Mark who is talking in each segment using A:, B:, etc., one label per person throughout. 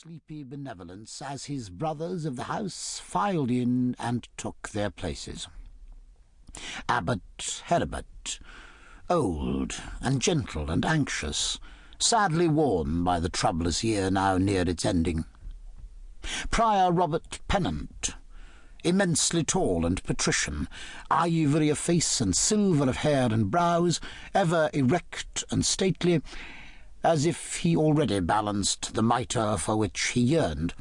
A: sleepy benevolence as his brothers of the house filed in and took their places. Abbot Heribert, old and gentle and anxious, sadly worn by the troublous year now near its ending. Prior Robert Pennant, immensely tall and patrician, ivory of face and silver of hair and brows, ever erect and stately, as if he already balanced the mitre for which he yearned.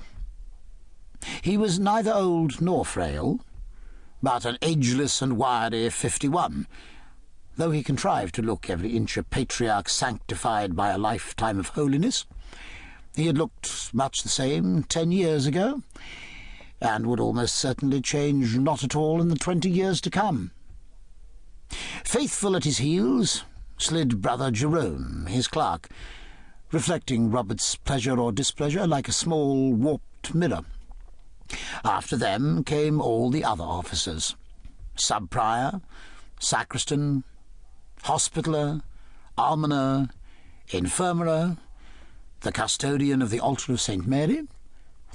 A: He was neither old nor frail, but an ageless and wiry 51, though he contrived to look every inch a patriarch sanctified by a lifetime of holiness. He had looked much the same 10 years ago, and would almost certainly change not at all in the 20 years to come. Faithful at his heels slid Brother Jerome, his clerk, reflecting Robert's pleasure or displeasure like a small warped mirror. After them came all the other officers, sub-prior, sacristan, hospitaller, almoner, infirmary, the custodian of the altar of St. Mary,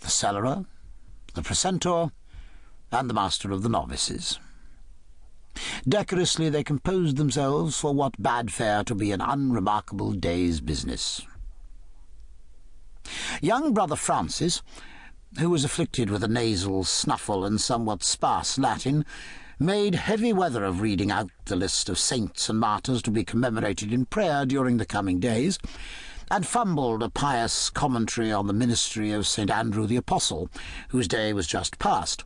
A: the cellarer, the precentor, and the master of the novices. Decorously they composed themselves for what bade fair to be an unremarkable day's business. Young Brother Francis, who was afflicted with a nasal snuffle and somewhat sparse Latin, made heavy weather of reading out the list of saints and martyrs to be commemorated in prayer during the coming days, and fumbled a pious commentary on the ministry of St. Andrew the Apostle, whose day was just past.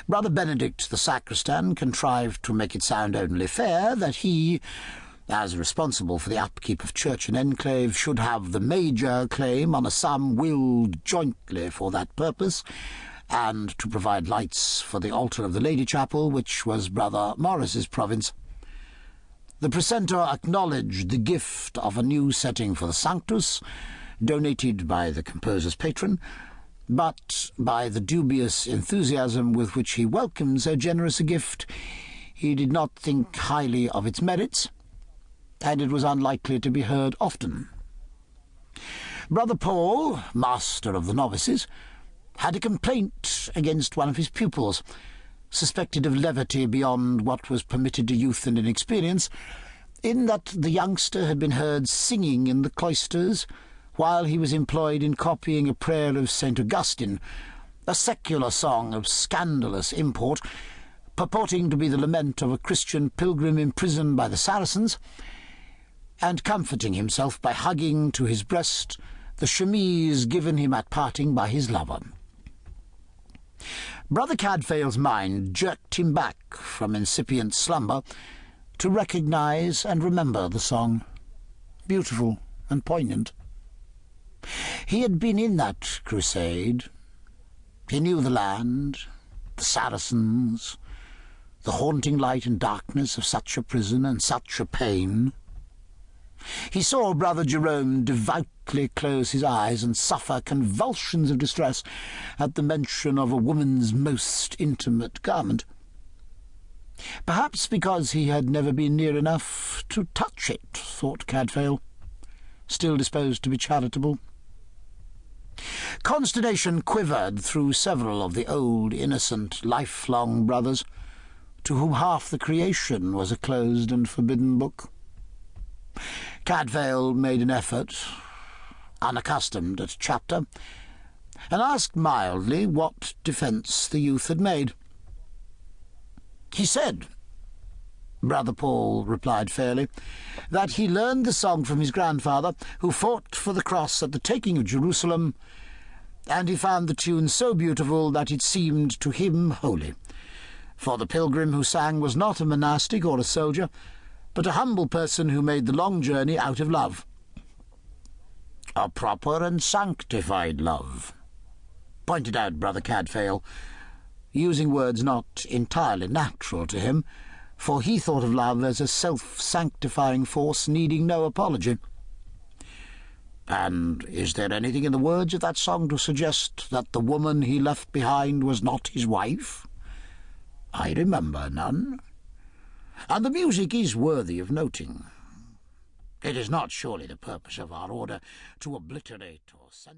A: Brother Benedict the sacristan contrived to make it sound only fair that he, as responsible for the upkeep of church and enclave, should have the major claim on a sum willed jointly for that purpose, and to provide lights for the altar of the Lady Chapel, which was Brother Morris's province. The precentor acknowledged the gift of a new setting for the Sanctus, donated by the composer's patron, but by the dubious enthusiasm with which he welcomed so generous a gift, he did not think highly of its merits, and it was unlikely to be heard often. Brother Paul, master of the novices, had a complaint against one of his pupils, suspected of levity beyond what was permitted to youth and inexperience, in that the youngster had been heard singing in the cloisters while he was employed in copying a prayer of St. Augustine, a secular song of scandalous import, purporting to be the lament of a Christian pilgrim imprisoned by the Saracens, and comforting himself by hugging to his breast the chemise given him at parting by his lover. Brother Cadfael's mind jerked him back from incipient slumber to recognize and remember the song, beautiful and poignant. He had been in that crusade. He knew the land, the Saracens, the haunting light and darkness of such a prison and such a pain. He saw Brother Jerome devoutly close his eyes and suffer convulsions of distress at the mention of a woman's most intimate garment. Perhaps because he had never been near enough to touch it, thought Cadfael, still disposed to be charitable. Consternation quivered through several of the old, innocent, lifelong brothers, to whom half the creation was a closed and forbidden book. Cadfael made an effort, unaccustomed at chapter, and asked mildly what defence the youth had made. He said, Brother Paul replied fairly, that he learned the song from his grandfather, who fought for the cross at the taking of Jerusalem, and he found the tune so beautiful that it seemed to him holy. For the pilgrim who sang was not a monastic or a soldier, but a humble person who made the long journey out of love. A proper and sanctified love, pointed out Brother Cadfael, using words not entirely natural to him, for he thought of love as a self-sanctifying force needing no apology. And is there anything in the words of that song to suggest that the woman he left behind was not his wife? I remember none. And the music is worthy of noting. It is not surely the purpose of our order to obliterate or